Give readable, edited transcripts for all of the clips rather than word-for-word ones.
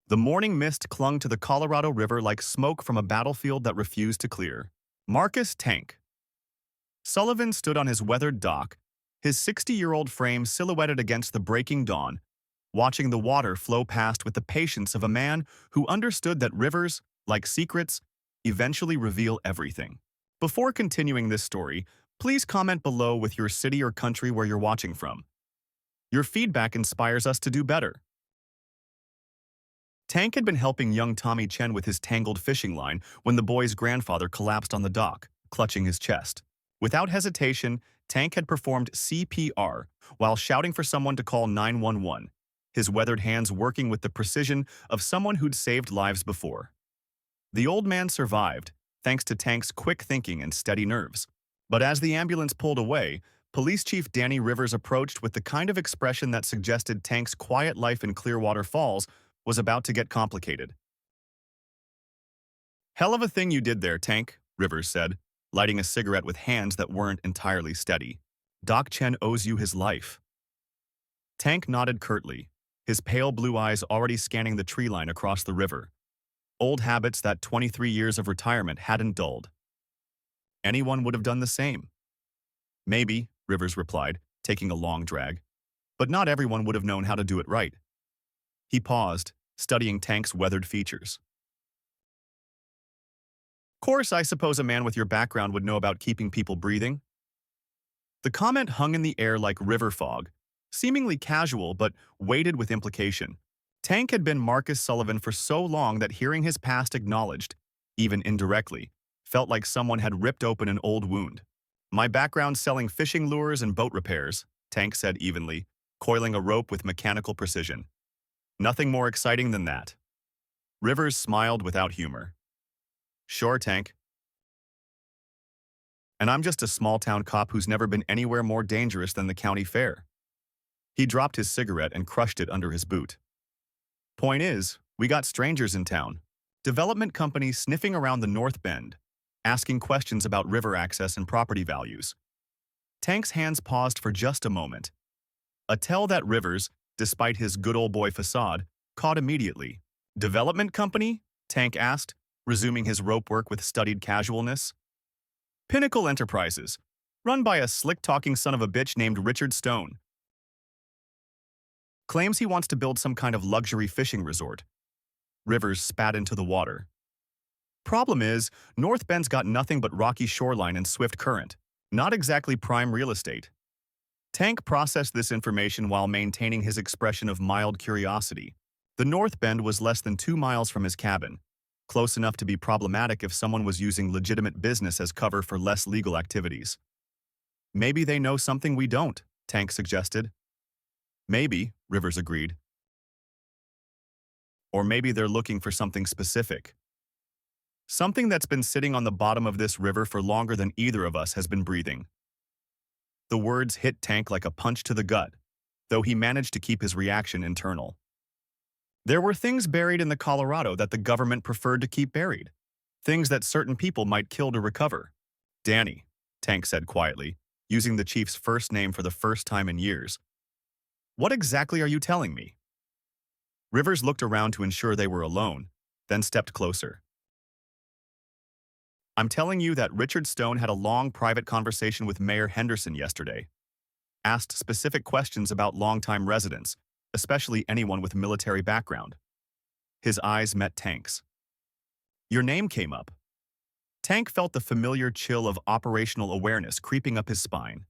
The morning mist clung to the Colorado River like smoke from a battlefield that refused to clear. Marcus Tank Sullivan stood on his weathered dock, his 60-year-old frame silhouetted against the breaking dawn, watching the water flow past with the patience of a man who understood that rivers, like secrets, eventually reveal everything. Before continuing this story, please comment below with your city or country where you're watching from. Your feedback inspires us to do better. Tank had been helping young Tommy Chen with his tangled fishing line when the boy's grandfather collapsed on the dock, clutching his chest. Without hesitation, Tank had performed CPR while shouting for someone to call 911, his weathered hands working with the precision of someone who'd saved lives before. The old man survived, thanks to Tank's quick thinking and steady nerves. But as the ambulance pulled away, Police Chief Danny Rivers approached with the kind of expression that suggested Tank's quiet life in Clearwater Falls was about to get complicated. "Hell of a thing you did there, Tank," Rivers said, lighting a cigarette with hands that weren't entirely steady. "Doc Chen owes you his life." Tank nodded curtly, his pale blue eyes already scanning the tree line across the river. Old habits that 23 years of retirement hadn't dulled. Anyone would have done the same. "Maybe," Rivers replied, taking a long drag. "But not everyone would have known how to do it right." He paused, studying Tank's weathered features. "Course, I suppose a man with your background would know about keeping people breathing." The comment hung in the air like river fog, seemingly casual but weighted with implication. Tank had been Marcus Sullivan for so long that hearing his past acknowledged, even indirectly, felt like someone had ripped open an old wound. "My background selling fishing lures and boat repairs," Tank said evenly, coiling a rope with mechanical precision. "Nothing more exciting than that." Rivers smiled without humor. "Sure, Tank. And I'm just a small-town cop who's never been anywhere more dangerous than the county fair." He dropped his cigarette and crushed it under his boot. "Point is, we got strangers in town. Development companies sniffing around the North Bend, asking questions about river access and property values." Tank's hands paused for just a moment. A tell that Rivers, despite his good old boy facade, caught immediately. "Development company?" Tank asked, resuming his rope work with studied casualness. "Pinnacle Enterprises, run by a slick-talking son of a bitch named Richard Stone. Claims he wants to build some kind of luxury fishing resort." Rivers spat into the water. "Problem is, North Bend's got nothing but rocky shoreline and swift current. Not exactly prime real estate." Tank processed this information while maintaining his expression of mild curiosity. The North Bend was less than 2 miles from his cabin, close enough to be problematic if someone was using legitimate business as cover for less legal activities. "Maybe they know something we don't," Tank suggested. "Maybe," Rivers agreed. "Or maybe they're looking for something specific. Something that's been sitting on the bottom of this river for longer than either of us has been breathing." The words hit Tank like a punch to the gut, though he managed to keep his reaction internal. There were things buried in the Colorado that the government preferred to keep buried. Things that certain people might kill to recover. "Danny," Tank said quietly, using the chief's first name for the first time in years. "What exactly are you telling me?" Rivers looked around to ensure they were alone, then stepped closer. "I'm telling you that Richard Stone had a long private conversation with Mayor Henderson yesterday. Asked specific questions about longtime residents, especially anyone with military background." His eyes met Tank's. "Your name came up." Tank felt the familiar chill of operational awareness creeping up his spine.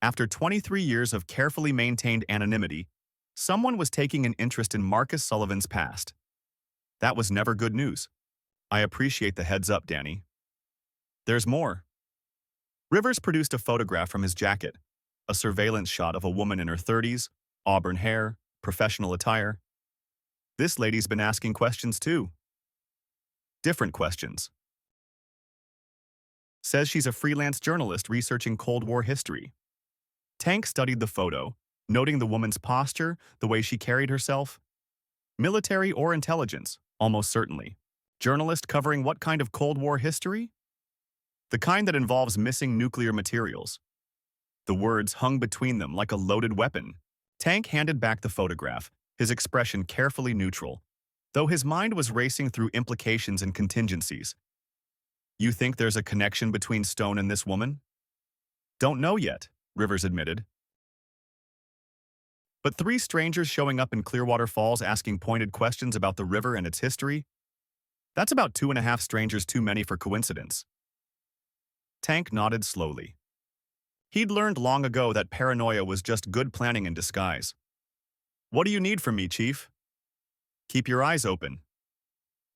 After 23 years of carefully maintained anonymity, someone was taking an interest in Marcus Sullivan's past. That was never good news. "I appreciate the heads up, Danny. There's more." Rivers produced a photograph from his jacket, a surveillance shot of a woman in her 30s, auburn hair, professional attire. "This lady's been asking questions too." "Different questions." "Says she's a freelance journalist researching Cold War history." Tank studied the photo, noting the woman's posture, the way she carried herself. Military or intelligence, almost certainly. Journalist covering what kind of Cold War history? The kind that involves missing nuclear materials. The words hung between them like a loaded weapon. Tank handed back the photograph, his expression carefully neutral. though his mind was racing through implications and contingencies. You think there's a connection between Stone and this woman? Don't know yet, Rivers admitted. But three strangers showing up in Clearwater Falls asking pointed questions about the river and its history? That's about 2.5 strangers too many for coincidence. Tank nodded slowly. He'd learned long ago that paranoia was just good planning in disguise. What do you need from me, Chief? Keep your eyes open.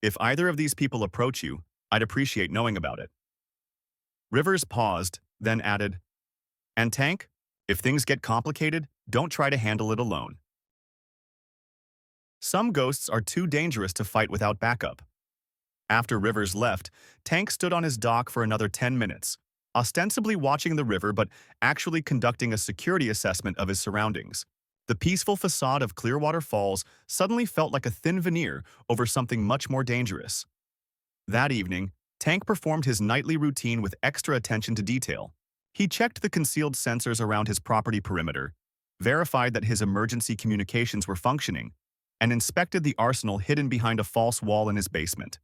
If either of these people approach you, I'd appreciate knowing about it. Rivers paused, then added, and Tank, if things get complicated, don't try to handle it alone. Some ghosts are too dangerous to fight without backup. After Rivers left, Tank stood on his dock for another 10 minutes, ostensibly watching the river but actually conducting a security assessment of his surroundings. The peaceful facade of Clearwater Falls suddenly felt like a thin veneer over something much more dangerous. That evening, Tank performed his nightly routine with extra attention to detail. He checked the concealed sensors around his property perimeter, verified that his emergency communications were functioning, and inspected the arsenal hidden behind a false wall in his basement.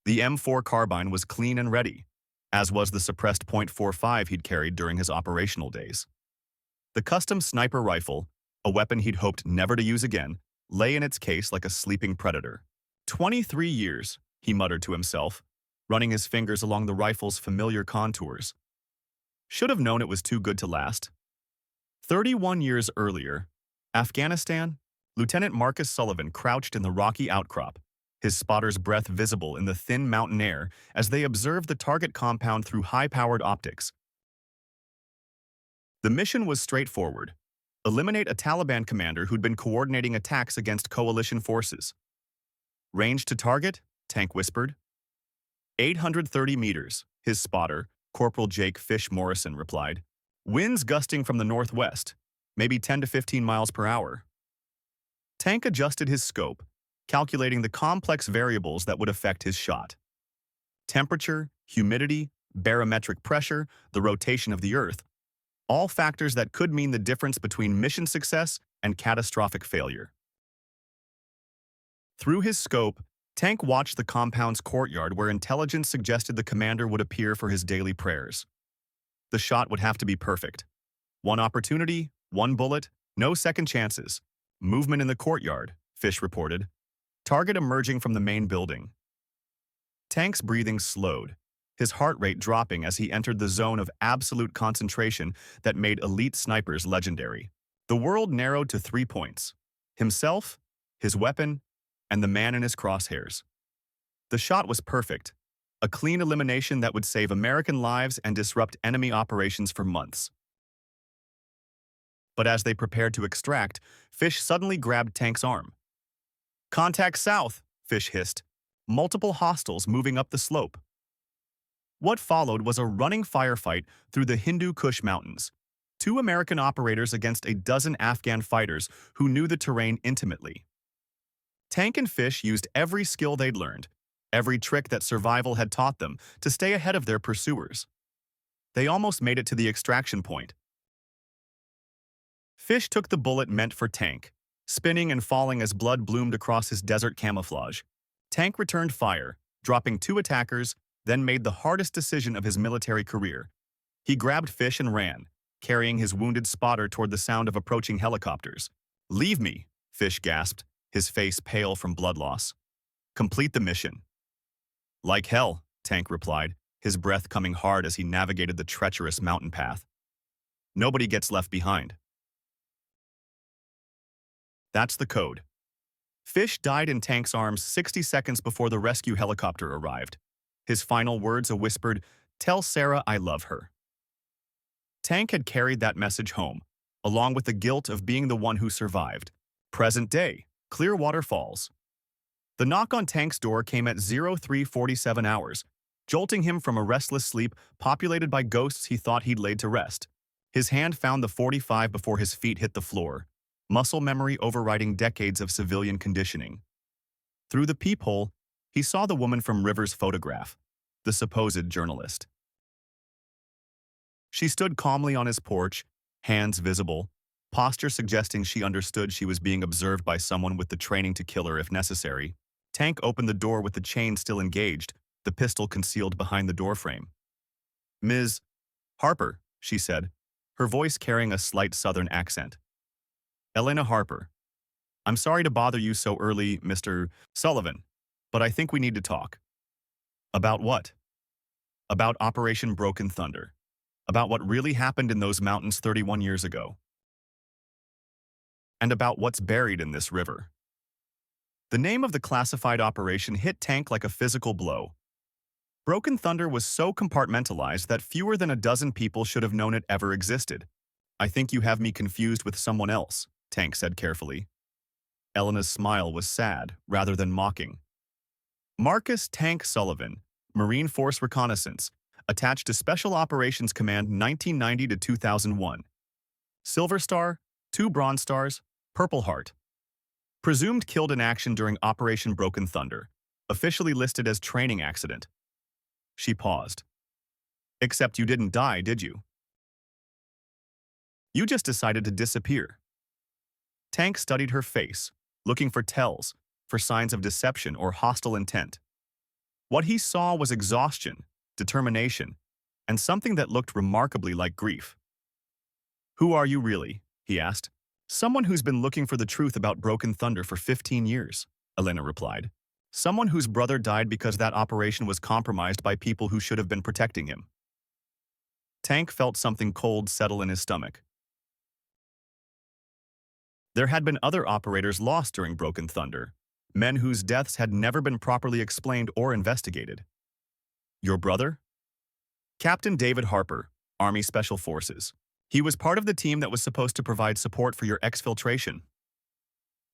The M4 carbine was clean and ready, as was the suppressed .45 he'd carried during his operational days. The custom sniper rifle, a weapon he'd hoped never to use again, lay in its case like a sleeping predator. 23 years, he muttered to himself, running his fingers along the rifle's familiar contours. Should have known it was too good to last. 31 years earlier, Afghanistan, Lieutenant Marcus Sullivan crouched in the rocky outcrop, his spotter's breath visible in the thin mountain air as they observed the target compound through high-powered optics. The mission was straightforward: eliminate a Taliban commander who'd been coordinating attacks against coalition forces. Range to target, Tank whispered. 830 meters, his spotter, Corporal Jake Fish Morrison, replied. Winds gusting from the northwest, maybe 10 to 15 miles per hour. Tank adjusted his scope, calculating the complex variables that would affect his shot. Temperature, humidity, barometric pressure, the rotation of the Earth, all factors that could mean the difference between mission success and catastrophic failure. Through his scope, Tank watched the compound's courtyard where intelligence suggested the commander would appear for his daily prayers. The shot would have to be perfect. One opportunity, one bullet, no second chances. Movement in the courtyard, Fish reported. Target emerging from the main building. Tank's breathing slowed, his heart rate dropping as he entered the zone of absolute concentration that made elite snipers legendary. The world narrowed to 3 points: himself, his weapon, and the man in his crosshairs. The shot was perfect, a clean elimination that would save American lives and disrupt enemy operations for months. But as they prepared to extract, Fish suddenly grabbed Tank's arm. "Contact south," Fish hissed, multiple hostiles moving up the slope. What followed was a running firefight through the Hindu Kush Mountains, 2 American operators against a dozen Afghan fighters who knew the terrain intimately. Tank and Fish used every skill they'd learned, every trick that survival had taught them to stay ahead of their pursuers. They almost made it to the extraction point. Fish took the bullet meant for Tank, spinning and falling as blood bloomed across his desert camouflage. Tank returned fire, dropping 2 attackers, then made the hardest decision of his military career. He grabbed Fish and ran, carrying his wounded spotter toward the sound of approaching helicopters. "Leave me," Fish gasped, his face pale from blood loss. "Complete the mission." "Like hell," Tank replied, his breath coming hard as he navigated the treacherous mountain path. "Nobody gets left behind." That's the code. Fish died in Tank's arms 60 seconds before the rescue helicopter arrived. His final words a whispered, "Tell Sarah I love her." Tank had carried that message home, along with the guilt of being the one who survived. Present day, Clearwater Falls. The knock on Tank's door came at 03:47 hours, jolting him from a restless sleep populated by ghosts he thought he'd laid to rest. His hand found the .45 before his feet hit the floor, muscle memory overriding decades of civilian conditioning. Through the peephole, he saw the woman from Rivers' photograph, the supposed journalist. She stood calmly on his porch, hands visible, posture suggesting she understood she was being observed by someone with the training to kill her if necessary. Tank opened the door with the chain still engaged, the pistol concealed behind the doorframe. "Ms. Harper," she said, her voice carrying a slight southern accent. "Elena Harper. I'm sorry to bother you so early, Mr. Sullivan, but I think we need to talk." "About what?" "About Operation Broken Thunder. About what really happened in those mountains 31 years ago. And about what's buried in this river." The name of the classified operation hit Tank like a physical blow. Broken Thunder was so compartmentalized that fewer than a dozen people should have known it ever existed. "I think you have me confused with someone else," Tank said carefully. Elena's smile was sad, rather than mocking. "Marcus Tank Sullivan, Marine Force Reconnaissance, attached to Special Operations Command 1990 to 2001. Silver Star, 2 Bronze Stars, Purple Heart. Presumed killed in action during Operation Broken Thunder, officially listed as training accident." She paused. "Except you didn't die, did you? You just decided to disappear." Tank studied her face, looking for tells, for signs of deception or hostile intent. What he saw was exhaustion, determination, and something that looked remarkably like grief. "Who are you really?" he asked. "Someone who's been looking for the truth about Broken Thunder for 15 years, Elena replied. "Someone whose brother died because that operation was compromised by people who should have been protecting him." Tank felt something cold settle in his stomach. There had been other operators lost during Broken Thunder, men whose deaths had never been properly explained or investigated. "Your brother?" "Captain David Harper, Army Special Forces. He was part of the team that was supposed to provide support for your exfiltration."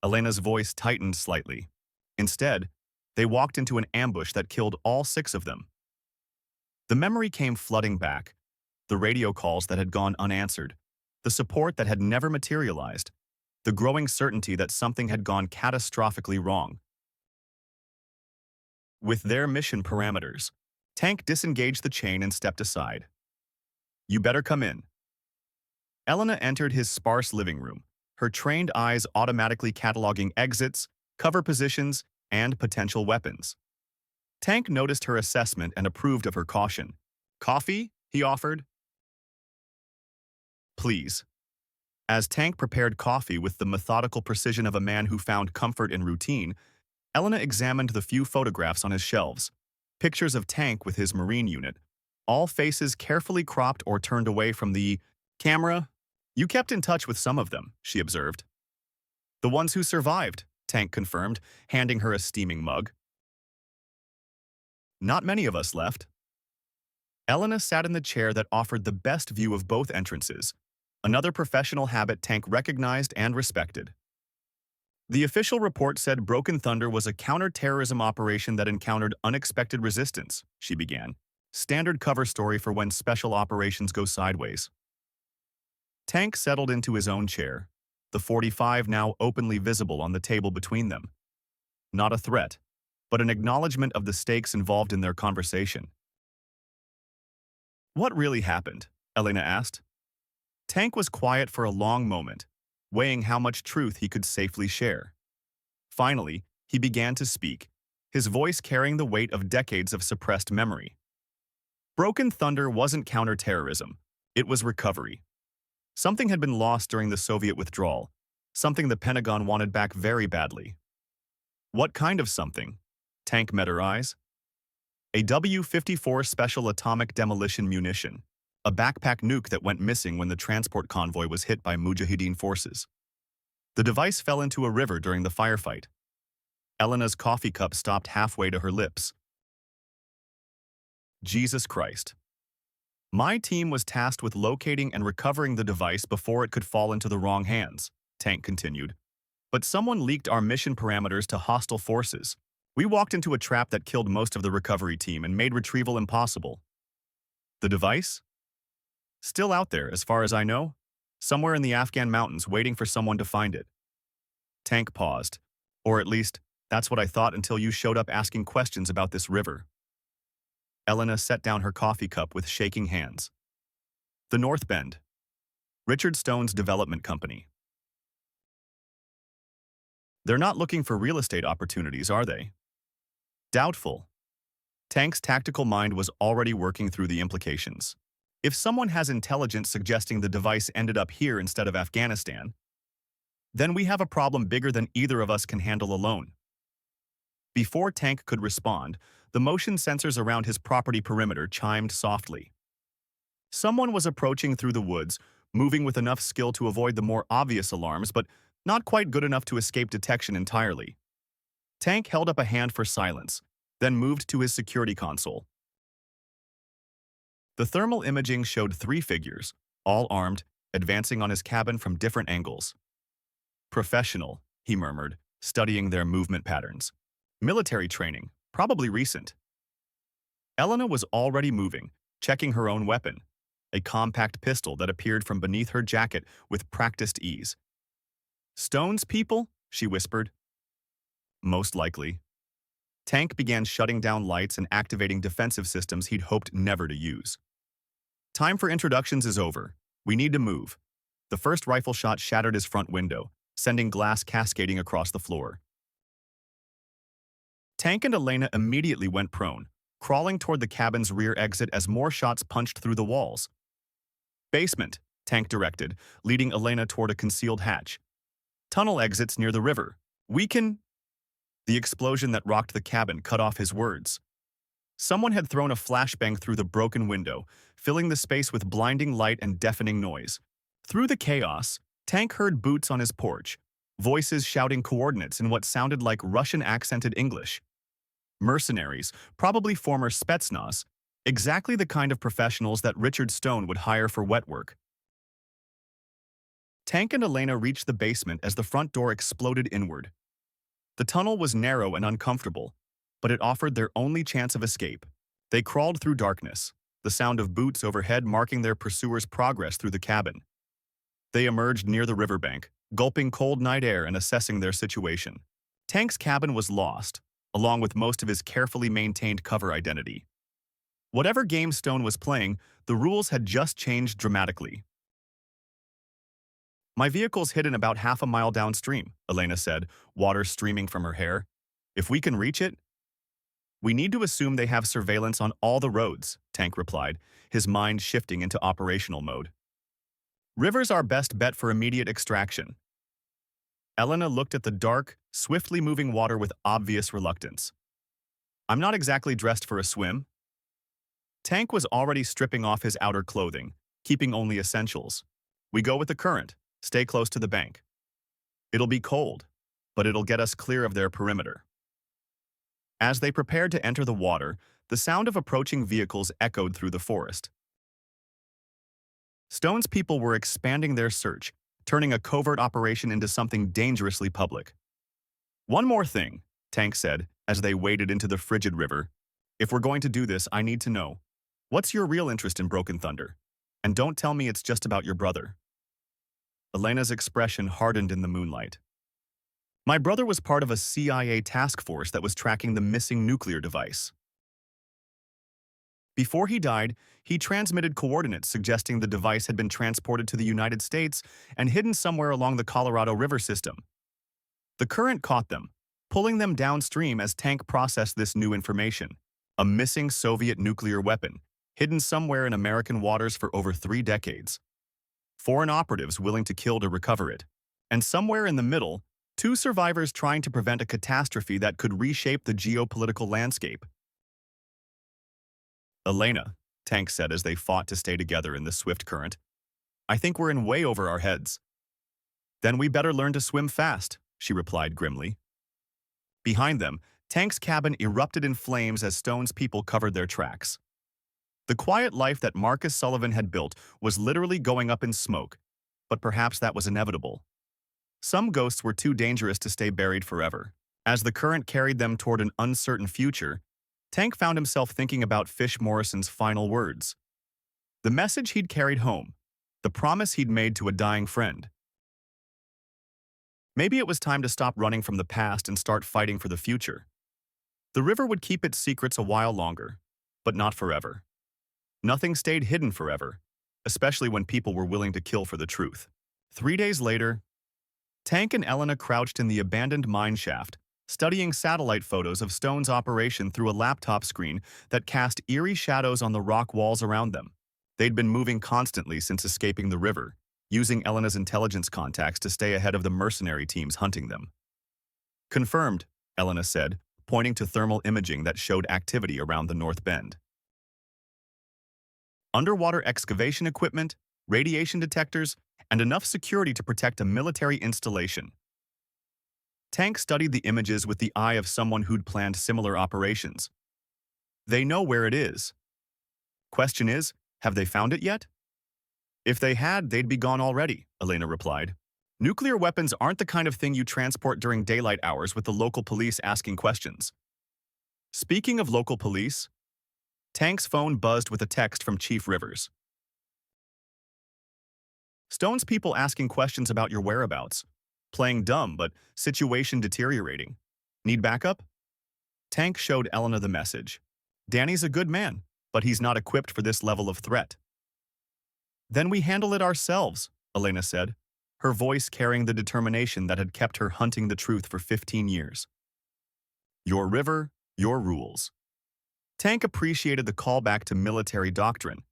Elena's voice tightened slightly. Instead, they walked into an ambush that killed all 6 of them. The memory came flooding back, the radio calls that had gone unanswered, the support that had never materialized, the growing certainty that something had gone catastrophically wrong. With their mission parameters, Tank disengaged the chain and stepped aside. "You better come in." Elena entered his sparse living room, her trained eyes automatically cataloging exits, cover positions, and potential weapons. Tank noticed her assessment and approved of her caution. "Coffee?" he offered. "Please." As Tank prepared coffee with the methodical precision of a man who found comfort in routine, Elena examined the few photographs on his shelves, pictures of Tank with his Marine unit, all faces carefully cropped or turned away from the camera. "You kept in touch with some of them," she observed. "The ones who survived," Tank confirmed, handing her a steaming mug. "Not many of us left." Elena sat in the chair that offered the best view of both entrances, another professional habit Tank recognized and respected. "The official report said Broken Thunder was a counter-terrorism operation that encountered unexpected resistance," she began. "Standard cover story for when special operations go sideways." Tank settled into his own chair, the .45 now openly visible on the table between them. Not a threat, but an acknowledgement of the stakes involved in their conversation. "What really happened?" Elena asked. Tank was quiet for a long moment, weighing how much truth he could safely share. Finally, he began to speak, his voice carrying the weight of decades of suppressed memory. Broken Thunder wasn't counterterrorism, it was recovery. Something had been lost during the Soviet withdrawal, something the Pentagon wanted back very badly. "What kind of something?" Tank met her eyes. "A W-54 Special Atomic Demolition Munition, a backpack nuke that went missing when the transport convoy was hit by Mujahideen forces. The device fell into a river during the firefight." Elena's coffee cup stopped halfway to her lips. "Jesus Christ." "My team was tasked with locating and recovering the device before it could fall into the wrong hands," Tank continued. "But someone leaked our mission parameters to hostile forces. We walked into a trap that killed most of the recovery team and made retrieval impossible." "The device?" "Still out there, as far as I know. Somewhere in the Afghan mountains waiting for someone to find it." Tank paused. "Or at least, that's what I thought until you showed up asking questions about this river." Elena set down her coffee cup with shaking hands. "The North Bend." Richard Stone's development company. They're not looking for real estate opportunities, are they? Doubtful. Tank's tactical mind was already working through the implications. If someone has intelligence suggesting the device ended up here instead of Afghanistan, then we have a problem bigger than either of us can handle alone. Before Tank could respond, the motion sensors around his property perimeter chimed softly. Someone was approaching through the woods, moving with enough skill to avoid the more obvious alarms, but not quite good enough to escape detection entirely. Tank held up a hand for silence, then moved to his security console. The thermal imaging showed 3 figures, all armed, advancing on his cabin from different angles. Professional, he murmured, studying their movement patterns. Military training, probably recent. Elena was already moving, checking her own weapon, a compact pistol that appeared from beneath her jacket with practiced ease. "Stone's people?" she whispered. "Most likely." Tank began shutting down lights and activating defensive systems he'd hoped never to use. "Time for introductions is over. We need to move." The first rifle shot shattered his front window, sending glass cascading across the floor. Tank and Elena immediately went prone, crawling toward the cabin's rear exit as more shots punched through the walls. "Basement," Tank directed, leading Elena toward a concealed hatch. "Tunnel exits near the river. We can—" The explosion that rocked the cabin cut off his words. Someone had thrown a flashbang through the broken window, filling the space with blinding light and deafening noise. Through the chaos, Tank heard boots on his porch, voices shouting coordinates in what sounded like Russian-accented English. Mercenaries, probably former Spetsnaz, exactly the kind of professionals that Richard Stone would hire for wet work. Tank and Elena reached the basement as the front door exploded inward. The tunnel was narrow and uncomfortable, but it offered their only chance of escape. They crawled through darkness, the sound of boots overhead marking their pursuers' progress through the cabin. They emerged near the riverbank, gulping cold night air and assessing their situation. Tank's cabin was lost, along with most of his carefully maintained cover identity. Whatever game Stone was playing, the rules had just changed dramatically. "My vehicle's hidden about half a mile downstream," Elena said, water streaming from her hair. "If we can reach it—" "We need to assume they have surveillance on all the roads," Tank replied, his mind shifting into operational mode. "River's our best bet for immediate extraction." Elena looked at the dark, swiftly moving water with obvious reluctance. "I'm not exactly dressed for a swim." Tank was already stripping off his outer clothing, keeping only essentials. "We go with the current. Stay close to the bank. It'll be cold, but it'll get us clear of their perimeter." As they prepared to enter the water, the sound of approaching vehicles echoed through the forest. Stone's people were expanding their search, turning a covert operation into something dangerously public. "One more thing," Tank said, as they waded into the frigid river. "If we're going to do this, I need to know. What's your real interest in Broken Thunder? And don't tell me it's just about your brother." Elena's expression hardened in the moonlight. "My brother was part of a CIA task force that was tracking the missing nuclear device. Before he died, he transmitted coordinates suggesting the device had been transported to the United States and hidden somewhere along the Colorado River system. The current caught them, pulling them downstream as Tank processed this new information. A missing Soviet nuclear weapon, hidden somewhere in American waters for over 3 decades. Foreign operatives willing to kill to recover it. And somewhere in the middle, 2 survivors trying to prevent a catastrophe that could reshape the geopolitical landscape." "Elena," Tank said as they fought to stay together in the swift current, "I think we're in way over our heads." "Then we better learn to swim fast," she replied grimly. Behind them, Tank's cabin erupted in flames as Stone's people covered their tracks. The quiet life that Marcus Sullivan had built was literally going up in smoke, but perhaps that was inevitable. Some ghosts were too dangerous to stay buried forever. As the current carried them toward an uncertain future, Tank found himself thinking about Fish Morrison's final words. The message he'd carried home, the promise he'd made to a dying friend. Maybe it was time to stop running from the past and start fighting for the future. The river would keep its secrets a while longer, but not forever. Nothing stayed hidden forever, especially when people were willing to kill for the truth. 3 days later, Tank and Elena crouched in the abandoned mine shaft, studying satellite photos of Stone's operation through a laptop screen that cast eerie shadows on the rock walls around them. They'd been moving constantly since escaping the river, using Elena's intelligence contacts to stay ahead of the mercenary teams hunting them. Confirmed, Elena said, pointing to thermal imaging that showed activity around the North Bend. Underwater excavation equipment, radiation detectors, and enough security to protect a military installation. Tank studied the images with the eye of someone who'd planned similar operations. They know where it is. Question is, have they found it yet? If they had, they'd be gone already, Elena replied. Nuclear weapons aren't the kind of thing you transport during daylight hours with the local police asking questions. Speaking of local police, Tank's phone buzzed with a text from Chief Rivers. Stone's people asking questions about your whereabouts. Playing dumb, but situation deteriorating. Need backup? Tank showed Elena the message. Danny's a good man, but he's not equipped for this level of threat. Then we handle it ourselves, Elena said, her voice carrying the determination that had kept her hunting the truth for 15 years. Your river, your rules. Tank appreciated the callback to military doctrine.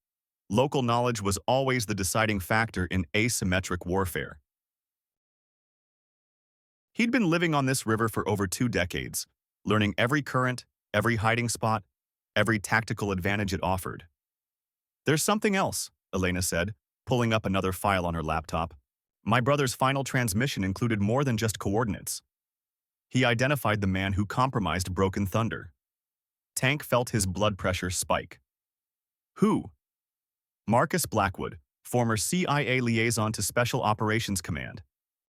Local knowledge was always the deciding factor in asymmetric warfare. He'd been living on this river for over 2 decades, learning every current, every hiding spot, every tactical advantage it offered. There's something else, Elena said, pulling up another file on her laptop. My brother's final transmission included more than just coordinates. He identified the man who compromised Broken Thunder. Tank felt his blood pressure spike. Who? Marcus Blackwood, former CIA liaison to Special Operations Command.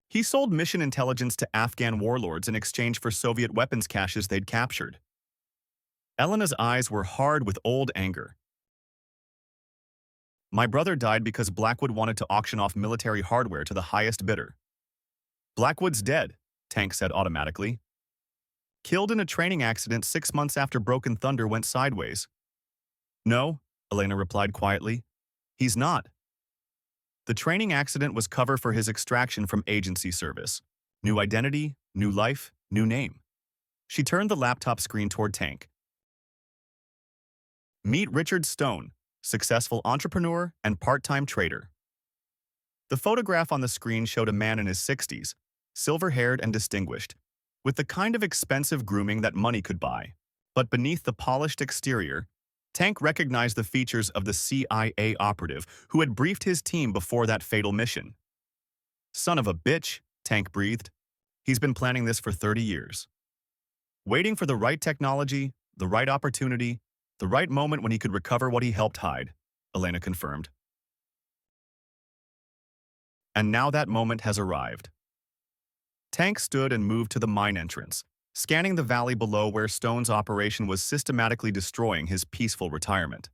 He sold mission intelligence to Afghan warlords in exchange for Soviet weapons caches they'd captured. Elena's eyes were hard with old anger. My brother died because Blackwood wanted to auction off military hardware to the highest bidder. Blackwood's dead, Tank said automatically. Killed in a training accident 6 months after Broken Thunder went sideways. No, Elena replied quietly. He's not. The training accident was cover for his extraction from agency service. New identity, new life, new name. She turned the laptop screen toward Tank. Meet Richard Stone, successful entrepreneur and part-time trader. The photograph on the screen showed a man in his 60s, silver-haired and distinguished, with the kind of expensive grooming that money could buy. But beneath the polished exterior, Tank recognized the features of the CIA operative who had briefed his team before that fatal mission. Son of a bitch, Tank breathed. He's been planning this for 30 years. Waiting for the right technology, the right opportunity, the right moment when he could recover what he helped hide, Elena confirmed. And now that moment has arrived. Tank stood and moved to the mine entrance, scanning the valley below where Stone's operation was systematically destroying his peaceful retirement.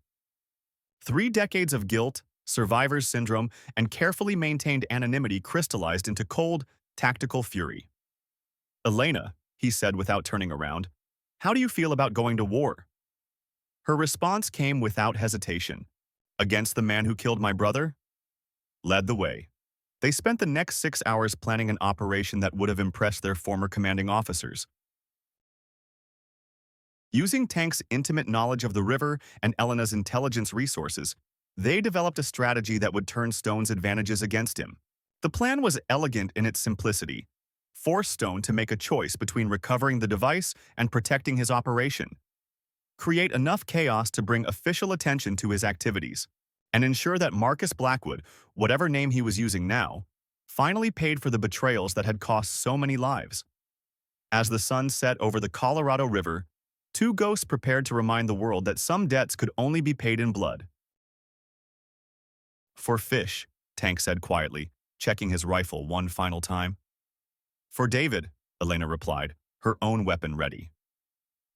3 decades of guilt, survivor's syndrome, and carefully maintained anonymity crystallized into cold, tactical fury. Elena, he said without turning around, how do you feel about going to war? Her response came without hesitation. Against the man who killed my brother? Led the way. They spent the next 6 hours planning an operation that would have impressed their former commanding officers. Using Tank's intimate knowledge of the river and Elena's intelligence resources, they developed a strategy that would turn Stone's advantages against him. The plan was elegant in its simplicity. Force Stone to make a choice between recovering the device and protecting his operation. Create enough chaos to bring official attention to his activities, and ensure that Marcus Blackwood, whatever name he was using now, finally paid for the betrayals that had cost so many lives. As the sun set over the Colorado River, 2 ghosts prepared to remind the world that some debts could only be paid in blood. For fish, Tank said quietly, checking his rifle one final time. For David, Elena replied, her own weapon ready.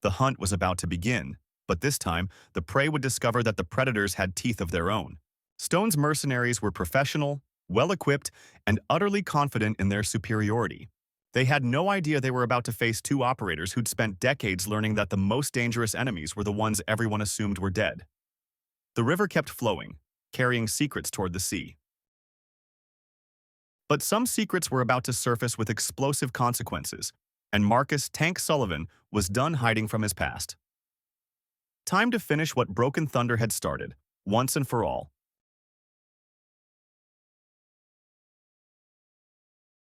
The hunt was about to begin, but this time, the prey would discover that the predators had teeth of their own. Stone's mercenaries were professional, well-equipped, and utterly confident in their superiority. They had no idea they were about to face 2 operators who'd spent decades learning that the most dangerous enemies were the ones everyone assumed were dead. The river kept flowing, carrying secrets toward the sea. But some secrets were about to surface with explosive consequences, and Marcus Tank Sullivan was done hiding from his past. Time to finish what Broken Thunder had started, once and for all.